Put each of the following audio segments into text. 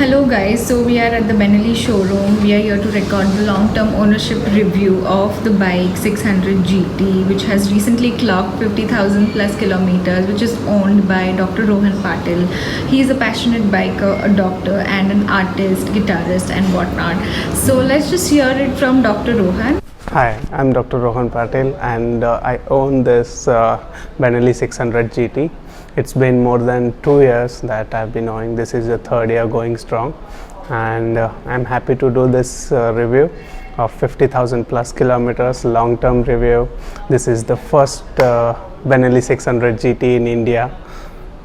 Hello guys, so we are at the Benelli showroom. We are here to record the long-term ownership review of the bike 600 GT, which has recently clocked 50,000 plus kilometers, which is owned by Dr. Rohan Patil. He is a passionate biker, a doctor and an artist, guitarist and whatnot. So let's just hear it from Dr. Rohan. Hi, I'm Dr. Rohan Patil and I own this Benelli 600 GT. It's been more than 2 years that I've been owning. This is the third year going strong, and I'm happy to do this review of 50,000 plus kilometers long-term review. This is the first Benelli 600 GT in India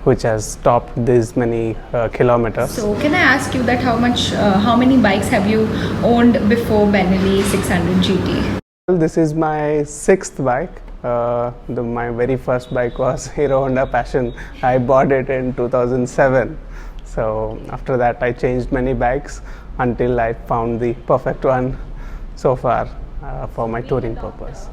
which has topped this many kilometers. So can I ask you that how many bikes have you owned before Benelli 600 GT? Well, this is my sixth bike. My very first bike was Hero Honda Passion. I bought it in 2007. So after that I changed many bikes until I found the perfect one so far for my touring purpose.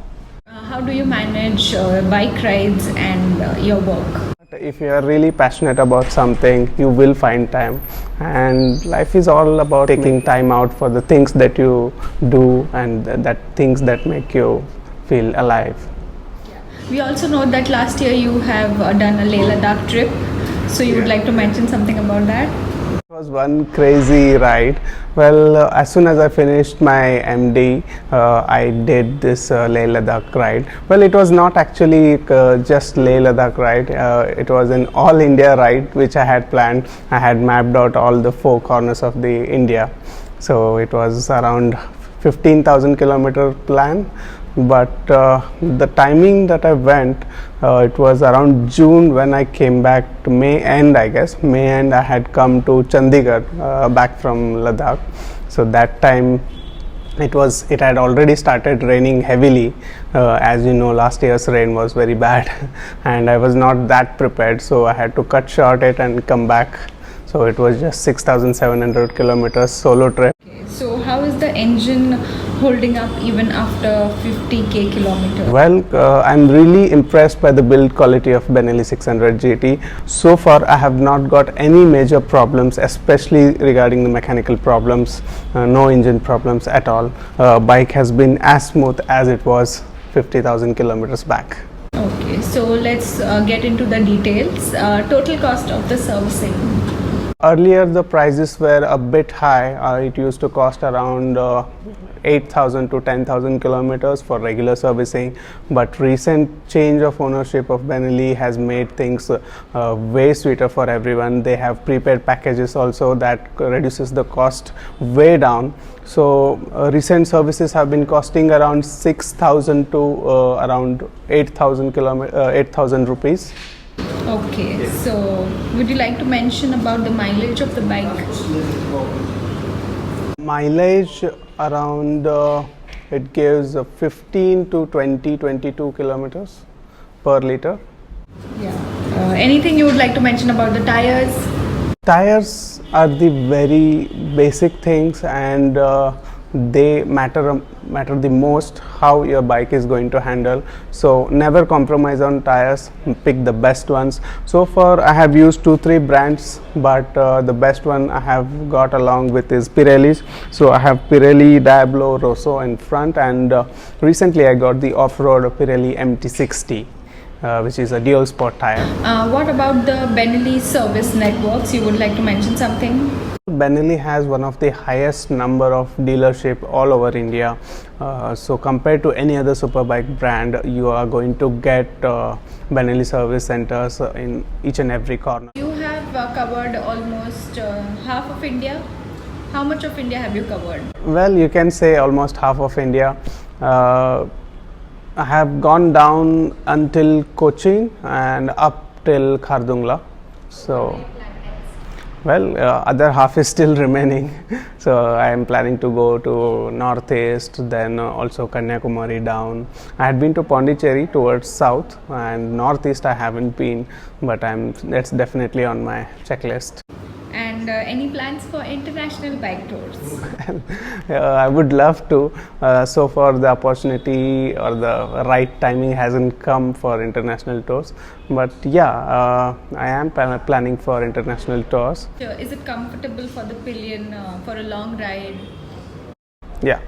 How do you manage bike rides and your work? If you are really passionate about something, you will find time, and life is all about taking time out for the things that you do and that things that make you feel alive. We also know that last year you have done a Leh Ladakh trip, so you would like to mention something about that? It was one crazy ride. Well, as soon as I finished my MD, I did this Leh Ladakh ride. Well, it was not actually just Leh Ladakh ride. It was an all India ride which I had planned. I had mapped out all the four corners of the India. So it was around 15,000 kilometer plan. But the timing that I went, it was around June when I came back to May end, I guess. May end I had come to Chandigarh back from Ladakh. So that time it had already started raining heavily. As you know, last year's rain was very bad and I was not that prepared, so I had to cut short it and come back. So it was just 6,700 kilometers solo trip. Okay, so how is the engine holding up even after 50k kilometers? Well, I'm really impressed by the build quality of Benelli 600 GT. So far I have not got any major problems, especially regarding the mechanical problems. No engine problems at all. Bike has been as smooth as it was 50,000 kilometers back. Okay, so let's get into the details. Total cost of the servicing. Earlier the prices were a bit high. It used to cost around 8,000 to 10,000 kilometers for regular servicing, but recent change of ownership of Benelli has made things way sweeter for everyone. They have prepaid packages also that reduces the cost way down. So recent services have been costing around 6,000 to around 8,000 rupees. Okay, so would you like to mention about the mileage of the bike? Mileage around it gives 15 to 22 kilometers per liter. Yeah. Anything you would like to mention about the tires? Tires are the very basic things, and they matter the most how your bike is going to handle. So never compromise on tires, pick the best ones. So far I have used 2-3 brands, but the best one I have got along with is Pirelli's. So I have Pirelli Diablo Rosso in front, and recently I got the off-road Pirelli MT60. Which is a dual sport tire. What about the Benelli service networks? You would like to mention something? Benelli has one of the highest number of dealership all over India. So compared to any other superbike brand, you are going to get Benelli service centers in each and every corner. You have covered almost half of India. How much of India have you covered? Well, you can say almost half of India. I have gone down until Cochin and up till Khardungla. So, well, other half is still remaining. So I am planning to go to northeast, then also Kanyakumari down. I had been to Pondicherry towards south, and northeast I haven't been, but that's definitely on my checklist. And And any plans for international bike tours? I would love to. So far, the opportunity or the right timing hasn't come for international tours. But yeah, I am planning for international tours. So is it comfortable for the pillion for a long ride? Yeah,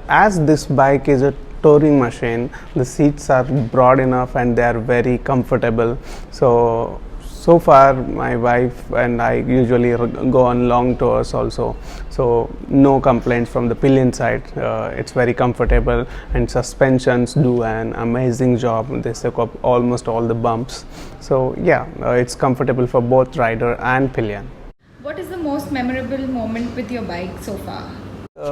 as this bike is a touring machine, the seats are broad enough and they are very comfortable. So far my wife and I usually go on long tours also, so no complaints from the pillion side. It's very comfortable and suspensions do an amazing job. They soak up almost all the bumps. So yeah, it's comfortable for both rider and pillion. What is the most memorable moment with your bike so far?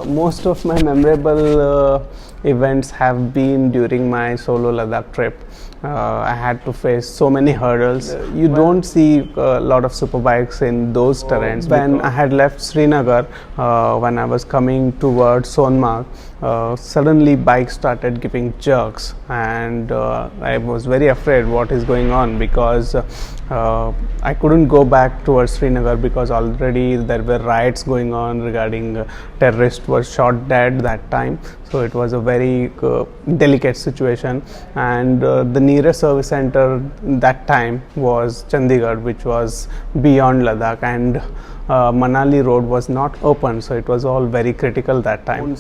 Most of my memorable events have been during my solo Ladakh trip. I had to face so many hurdles. You don't see a lot of superbikes in those terrains. When I had left Srinagar, when I was coming towards Sonmarg, suddenly bike started giving jerks, and I was very afraid what is going on, because I couldn't go back towards Srinagar because already there were riots going on regarding terrorists were shot dead that time. So it was a very delicate situation, and the nearest service center that time was Chandigarh, which was beyond Ladakh, and Manali road was not open, so it was all very critical that time.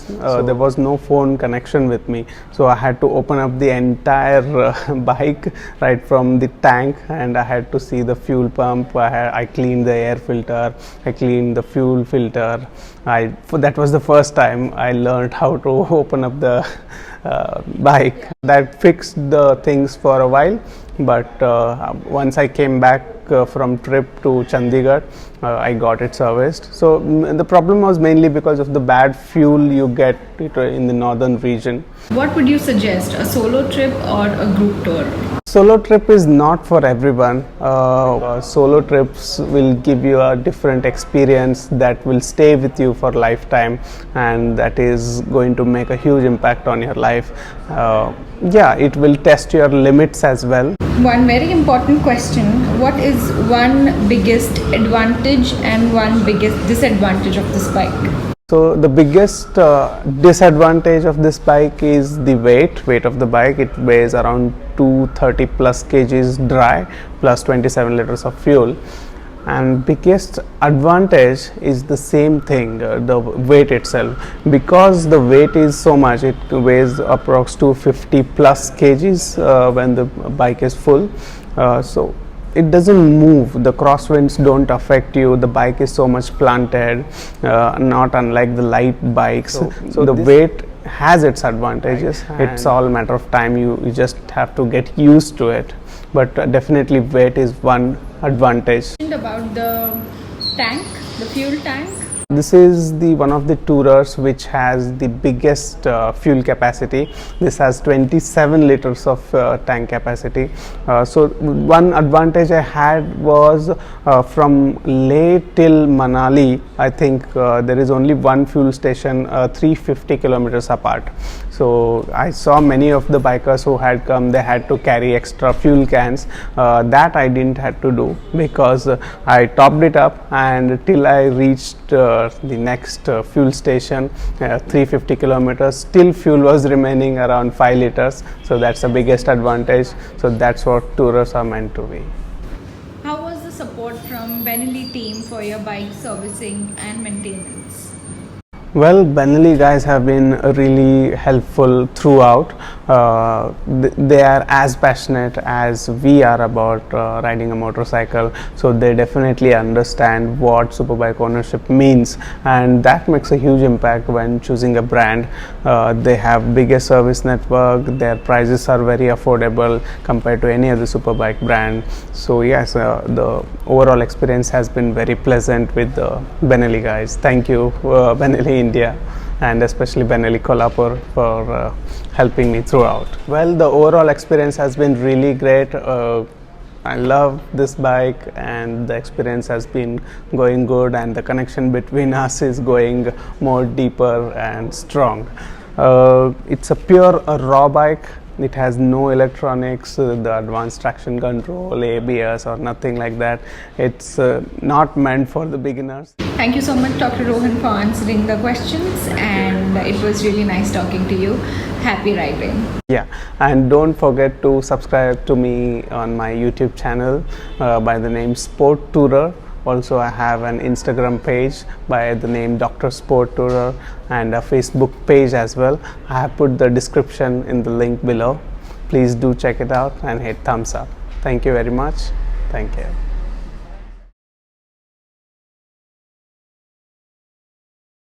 There was no phone connection with me, so I had to open up the entire bike right from the tank, and I had to see the fuel pump. I cleaned the air filter, I cleaned the fuel filter. That was the first time I learned how to open up the bike. That fixed the things for a while, but once I came back from trip to Chandigarh, I got it serviced. So the problem was mainly because of the bad fuel you get in the northern region. What would you suggest, a solo trip or a group tour? Solo trip is not for everyone. Solo trips will give you a different experience that will stay with you for lifetime, and that is going to make a huge impact on your life. Yeah, it will test your limits as well. One very important question: what is one biggest advantage and one biggest disadvantage of this bike? So the biggest disadvantage of this bike is the weight of the bike. It weighs around 230 plus kgs dry, plus 27 liters of fuel. And biggest advantage is the same thing, the weight itself. Because the weight is so much, it weighs approx 250 plus kgs when the bike is full. So it doesn't move, the crosswinds don't affect you, the bike is so much planted, not unlike the light bikes. So the weight has its advantages. It's all a matter of time. You just have to get used to it, but definitely weight is one advantage. About the tank, the fuel tank. This is the one of the tourers which has the biggest fuel capacity. This has 27 liters of tank capacity. So one advantage I had was from Leh till Manali, I think there is only one fuel station 350 kilometers apart. So I saw many of the bikers who had come, they had to carry extra fuel cans. That I didn't have to do, because I topped it up, and till I reached the next fuel station, 350 kilometers, still fuel was remaining around 5 liters. So that's the biggest advantage. So that's what tourers are meant to be. How was the support from Benelli team for your bike servicing and maintenance? Well, Benelli guys have been really helpful throughout. They are as passionate as we are about riding a motorcycle, so they definitely understand what superbike ownership means, and that makes a huge impact when choosing a brand. They have biggest service network, their prices are very affordable compared to any other superbike brand. So yes, the overall experience has been very pleasant with the Benelli guys. Thank you, Benelli India, and especially Benelli Kolhapur for helping me throughout. Well, the overall experience has been really great. I love this bike, and the experience has been going good, and the connection between us is going more deeper and strong. It's a pure raw bike. It has no electronics, the advanced traction control, ABS or nothing like that. It's not meant for the beginners. Thank you so much, Dr. Rohan, for answering the questions, and it was really nice talking to you. Happy riding. Yeah, and don't forget to subscribe to me on my YouTube channel by the name Sport Tourer. Also, I have an Instagram page by the name Dr. Sport Tourer and a Facebook page as well. I have put the description in the link below. Please do check it out and hit thumbs up. Thank you very much. Thank you.